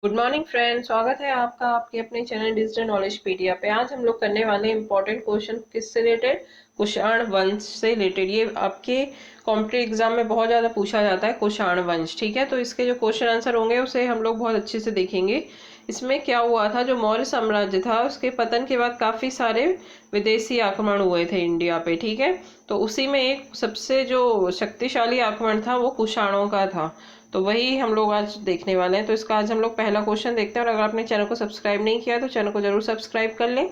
Good morning friends, स्वागत है आपका आपके अपने चैनल डिजिटल नॉलेज पीडिया पे। आज हम लोग करने वाले इंपॉर्टेंट क्वेश्चन किससे रिलेटेड, कुषाण वंश से रिलेटेड। ये आपके कॉम्पिटिटिव एग्जाम में बहुत ज़्यादा पूछा जाता है कुषाण वंश, ठीक है। तो इसके जो क्वेश्चन आंसर होंगे उसे हम लोग बहुत अच्छे से देखेंगे। इसमें क्या हुआ था, जो मौर्य साम्राज्य था उसके पतन के बाद काफ़ी सारे विदेशी आक्रमण हुए थे इंडिया पे, ठीक है। तो उसी में एक सबसे जो शक्तिशाली आक्रमण था वो कुषाणों का था। तो वही हम लोग आज देखने वाले हैं। तो इसका आज हम लोग पहला क्वेश्चन देखते हैं, और अगर आपने चैनल को सब्सक्राइब नहीं किया तो चैनल को जरूर सब्सक्राइब कर लें।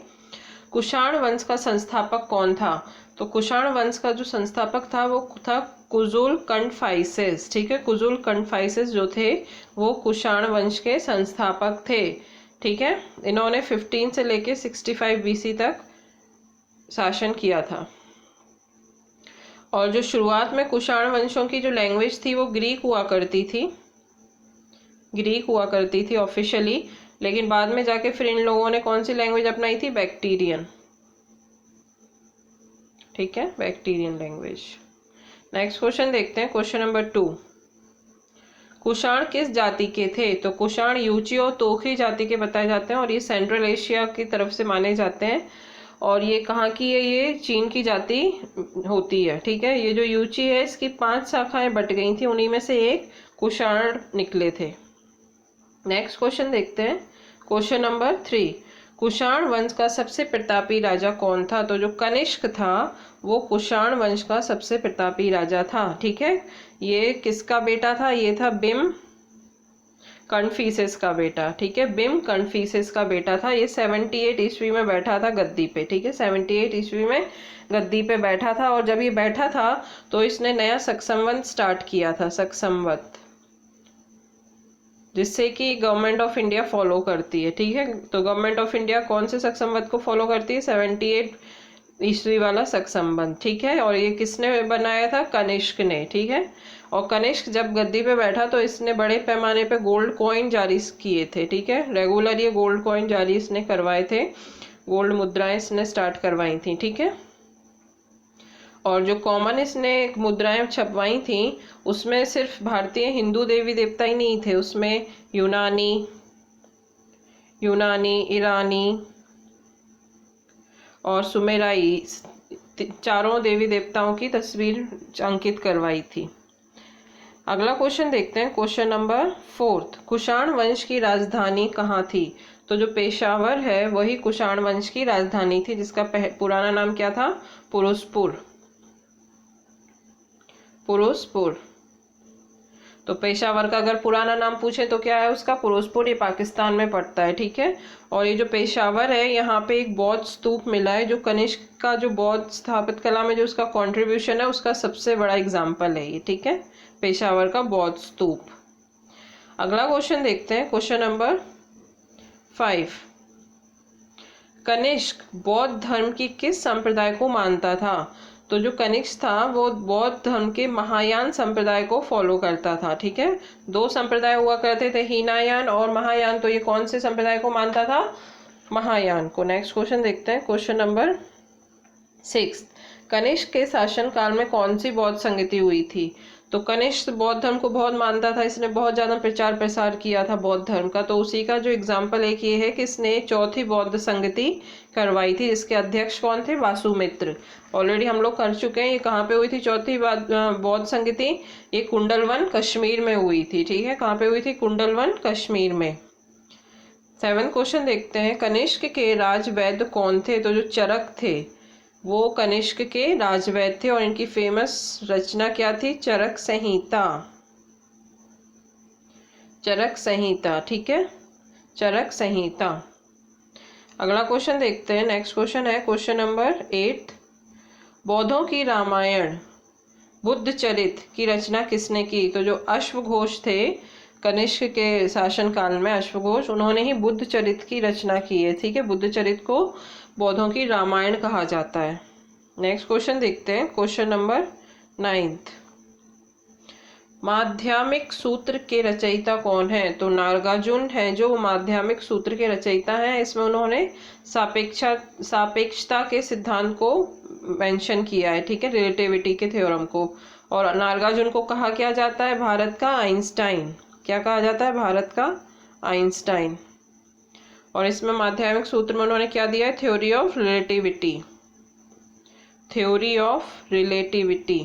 कुषाण वंश का संस्थापक कौन था? तो कुषाण वंश का जो संस्थापक था वो था कुजुल कण्फाइसेस, ठीक है। कुजुल कण्फाइसेस जो थे वो कुषाण वंश के संस्थापक थे, ठीक है। इन्होंने 15 से लेके 65 BC तक शासन किया था। और जो शुरुआत में कुषाण वंशों की जो लैंग्वेज थी वो ग्रीक हुआ करती थी ऑफिशियली। लेकिन बाद में जाके फिर इन लोगों ने कौन सी लैंग्वेज अपनाई थी? बैक्टीरियन, ठीक है, बैक्टीरियन लैंग्वेज। नेक्स्ट क्वेश्चन देखते हैं, क्वेश्चन नंबर 2। कुषाण किस जाति के थे? तो कुषाण यूची और तोखरी जाति के बताए जाते हैं, और ये सेंट्रल एशिया की तरफ से माने जाते हैं। और ये कहाँ की है? ये चीन की जाति होती है, ठीक है। ये जो यूची है इसकी 5 शाखाएं बट गई थी, उन्हीं में से एक कुषाण निकले थे। नेक्स्ट क्वेश्चन देखते हैं, क्वेश्चन नंबर 3। कुषाण वंश का सबसे प्रतापी राजा कौन था? तो जो कनिष्क था वो कुषाण वंश का सबसे प्रतापी राजा था, ठीक है। ये किसका बेटा था? ये था बिम कन्फीसेस का बेटा, ठीक है। बिम कन्फीसेस का बेटा था। ये 78 ईस्वी में बैठा था गद्दी पे, ठीक है। 78 ईस्वी में गद्दी पे बैठा था। और जब ये बैठा था तो इसने नया शक संवत स्टार्ट किया था, शक संवत, जिससे कि गवर्नमेंट ऑफ इंडिया फॉलो करती है, ठीक है। तो गवर्नमेंट ऑफ इंडिया कौन से शक संवत को फॉलो करती है? 78 ईस्वी वाला शक संवत, ठीक है। और ये किसने बनाया था? कनिष्क ने, ठीक है। और कनिष्क जब गद्दी पे बैठा तो इसने बड़े पैमाने पे गोल्ड कॉइन जारी किए थे, ठीक है। रेगुलर ये गोल्ड कॉइन जारी इसने करवाए थे, गोल्ड मुद्राएं इसने स्टार्ट करवाई थी, ठीक है। और जो कॉमन इसने मुद्राएं छपवाई थी उसमें सिर्फ भारतीय हिंदू देवी देवता ही नहीं थे, उसमें यूनानी, ईरानी और सुमेराई चारों देवी देवताओं की तस्वीर अंकित करवाई थी। अगला क्वेश्चन देखते हैं, क्वेश्चन नंबर 4। कुषाण वंश की राजधानी कहाँ थी? तो जो पेशावर है वही कुषाण वंश की राजधानी थी, जिसका पुराना नाम क्या था? पुरुषपुर। तो पेशावर का अगर पुराना नाम पूछे तो क्या है उसका? पुरुषपुर। ये पाकिस्तान में पड़ता है, ठीक है। और ये जो पेशावर है यहाँ पे एक बौद्ध स्तूप मिला है, जो कनिष्क का जो बौद्ध स्थापित कला में जो उसका कंट्रीब्यूशन है उसका सबसे बड़ा एग्जाम्पल है ये, ठीक है, पेशावर का बौद्ध स्तूप। अगला क्वेश्चन देखते हैं, क्वेश्चन नंबर 5। कनिष्क बौद्ध धर्म की किस संप्रदाय को मानता था? तो जो कनिष्क था वो बौद्ध धर्म के महायान संप्रदाय को फॉलो करता था, ठीक है। 2 संप्रदाय हुआ करते थे, हीनायान और महायान। तो ये कौन से संप्रदाय को मानता था? महायान को। नेक्स्ट क्वेश्चन देखते हैं, क्वेश्चन नंबर 6। कनिष्क के शासन काल में कौन सी बौद्ध संगति हुई थी? तो कनिष्क बौद्ध धर्म को बहुत मानता था, इसने बहुत ज्यादा प्रचार प्रसार किया था बौद्ध धर्म का। तो उसी का जो एग्जाम्पल एक ये है कि इसने 4थी बौद्ध संगति करवाई थी, जिसके अध्यक्ष कौन थे? वासुमित्र। ऑलरेडी हम लोग कर चुके हैं। ये कहाँ पे हुई थी 4थी बौद्ध संगति? ये कुंडलवन कश्मीर में हुई थी, ठीक है। कहाँ पे हुई थी? कुंडलवन कश्मीर में। 7 क्वेश्चन देखते हैं, कनिष्क के राजवैद्य कौन थे? तो जो चरक थे वो कनिष्क के राजवैद्य थे, और इनकी फेमस रचना क्या थी? चरक संहिता, ठीक है, चरक संहिता। अगला क्वेश्चन देखते हैं, नेक्स्ट क्वेश्चन है क्वेश्चन नंबर 8। बौद्धों की रामायण बुद्ध चरित की रचना किसने की? तो जो अश्वघोष थे कनिष्क के शासन काल में, अश्वघोष, उन्होंने ही बुद्ध चरित की रचना की है, ठीक है। बुद्ध चरित को बौद्धों की रामायण कहा जाता है। नेक्स्ट क्वेश्चन देखते हैं, क्वेश्चन नंबर 9। माध्यमिक सूत्र के रचयिता कौन है? तो नागार्जुन है जो माध्यमिक सूत्र के रचयिता हैं। इसमें उन्होंने सापेक्षता के सिद्धांत को मेंशन किया है, ठीक है, रिलेटिविटी के थ्योरम को। और नागार्जुन को कहा क्या जाता है? भारत का आइंस्टाइन। क्या कहा जाता है? भारत का आइंस्टाइन। और इसमें माध्यमिक सूत्र में उन्होंने क्या दिया है, theory of relativity, theory of relativity,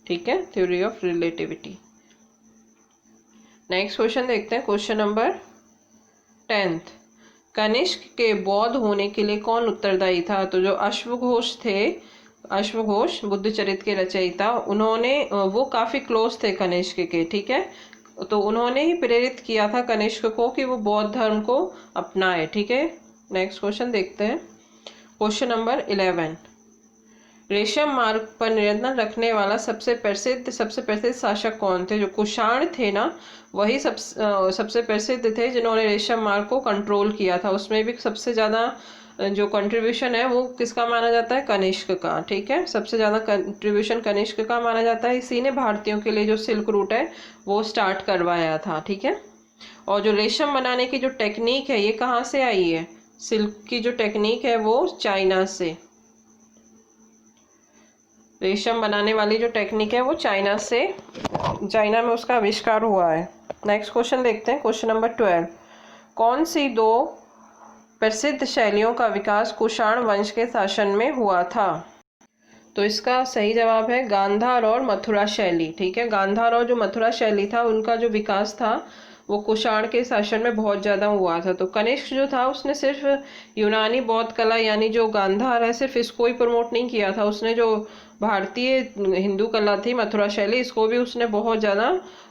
ठीक है, theory of relativity. Next question देखते हैं, क्वेश्चन नंबर 10th। कनिष्क के बौद्ध होने के लिए कौन उत्तरदायी था? तो जो अश्वघोष थे, अश्वघोष बुद्धचरित के रचयिता, उन्होंने वो काफी क्लोज थे कनिष्क के, ठीक है, तो उन्होंने ही प्रेरित किया था कनिष्क को कि वो बौद्ध धर्म को अपनाए, ठीक है। नेक्स्ट क्वेश्चन देखते हैं, क्वेश्चन नंबर 11। रेशम मार्ग पर नियंत्रण रखने वाला सबसे प्रसिद्ध शासक कौन थे? जो कुषाण थे ना, वही सबसे प्रसिद्ध थे जिन्होंने रेशम मार्ग को कंट्रोल किया था। उसमें भी सबसे ज़्यादा जो कंट्रीब्यूशन है वो किसका माना जाता है? कनिष्क का, ठीक है, सबसे ज़्यादा कंट्रीब्यूशन कनिष्क का माना जाता है। इसी ने भारतीयों के लिए जो सिल्क रूट है वो स्टार्ट करवाया था, ठीक है। और जो रेशम बनाने की जो टेक्निक है ये कहाँ से आई है? सिल्क की जो टेक्निक है वो चाइना से, रेशम बनाने वाली जो टेक्निक है वो चाइना में उसका आविष्कार हुआ है। नेक्स्ट क्वेश्चन देखते हैं, क्वेश्चन नंबर 12। कौन सी दो प्रसिद्ध शैलियों का विकास कुषाण वंश के शासन में हुआ था? तो इसका सही जवाब है गांधार और मथुरा शैली, ठीक है। गांधार और जो मथुरा शैली था उनका जो विकास था वो कुषाण के शासन में बहुत ज़्यादा हुआ था। तो कनिष्क जो था उसने सिर्फ यूनानी बौद्ध कला यानी जो गांधार है सिर्फ इसको ही प्रमोट नहीं किया था, उसने जो भारतीय हिंदू कला थी मथुरा शैली, इसको भी उसने बहुत ज़्यादा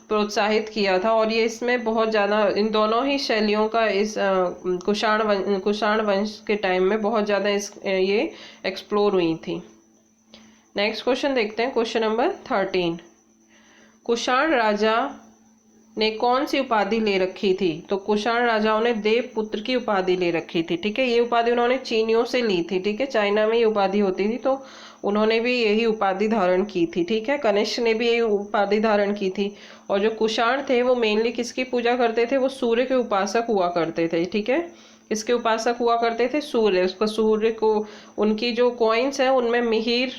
प्रोत्साहित किया था। और ये इसमें बहुत ज़्यादा इन दोनों ही शैलियों का इस कुषाण वंश के टाइम में बहुत ज़्यादा ये एक्सप्लोर हुई थी। नेक्स्ट क्वेश्चन देखते हैं, क्वेश्चन नंबर 13। कुषाण राजा ने कौन सी उपाधि ले रखी थी? तो कुषाण राजाओं ने देवपुत्र की उपाधि ले रखी थी, ठीक है। ये उपाधि उन्होंने चीनियों से ली थी, ठीक है, चाइना में ये उपाधि होती थी, तो उन्होंने भी यही उपाधि धारण की थी, ठीक है। कनिष्क ने भी यही उपाधि धारण की थी। और जो कुषाण थे वो मेनली किसकी पूजा करते थे? वो सूर्य के उपासक हुआ करते थे, ठीक है। इसके उपासक हुआ करते थे सूर्य, उसको सूर्य को, उनकी जो कॉइन्स है उनमें मिहिर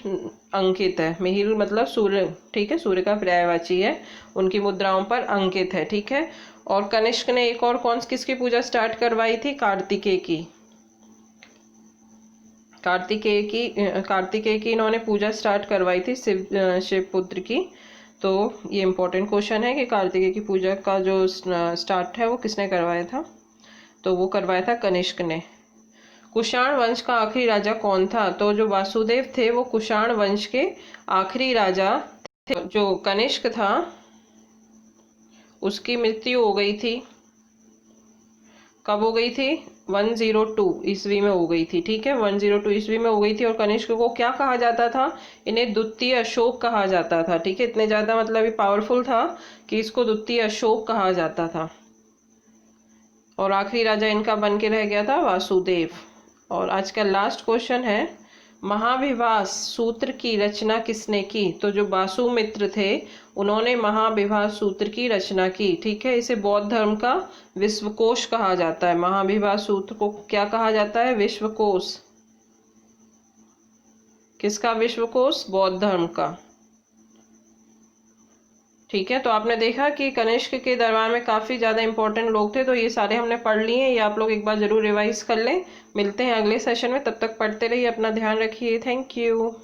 अंकित है, मिहिर मतलब सूर्य, ठीक है, सूर्य का पर्यायवाची है, उनकी मुद्राओं पर अंकित है, ठीक है। और कनिष्क ने एक और किसकी पूजा स्टार्ट करवाई थी? कार्तिकेय की, कार्तिकेय की इन्होंने पूजा स्टार्ट करवाई थी, शिव पुत्र की। तो ये इंपॉर्टेंट क्वेश्चन है कि कार्तिकेय की पूजा का जो स्टार्ट है वो किसने करवाया था? तो वो करवाया था कनिष्क ने। कुषाण वंश का आखिरी राजा कौन था? तो जो वासुदेव थे वो कुषाण वंश के आखिरी राजा थे। जो कनिष्क था उसकी मृत्यु हो गई थी, कब हो गई थी? 102 ईस्वी में हो गई थी, ठीक है, 102 ईस्वी में हो गई थी। और कनिष्क को क्या कहा जाता था? इन्हें द्वितीय अशोक कहा जाता था, ठीक है, इतने ज़्यादा मतलब ये पावरफुल था कि इसको द्वितीय अशोक कहा जाता था। और आखिरी राजा इनका बन के रह गया था वासुदेव। और आज का लास्ट क्वेश्चन है, महाभिभाष सूत्र की रचना किसने की? तो जो वासुमित्र थे उन्होंने महाभिभाष सूत्र की रचना की, ठीक है। इसे बौद्ध धर्म का विश्वकोश कहा जाता है। महाभिभाष सूत्र को क्या कहा जाता है? विश्वकोश। किसका विश्वकोश? बौद्ध धर्म का, ठीक है। तो आपने देखा कि कनिष्क के दरबार में काफ़ी ज़्यादा इंपॉर्टेंट लोग थे, तो ये सारे हमने पढ़ लिए हैं, ये आप लोग एक बार ज़रूर रिवाइज कर लें। मिलते हैं अगले सेशन में, तब तक पढ़ते रहिए, अपना ध्यान रखिए, थैंक यू।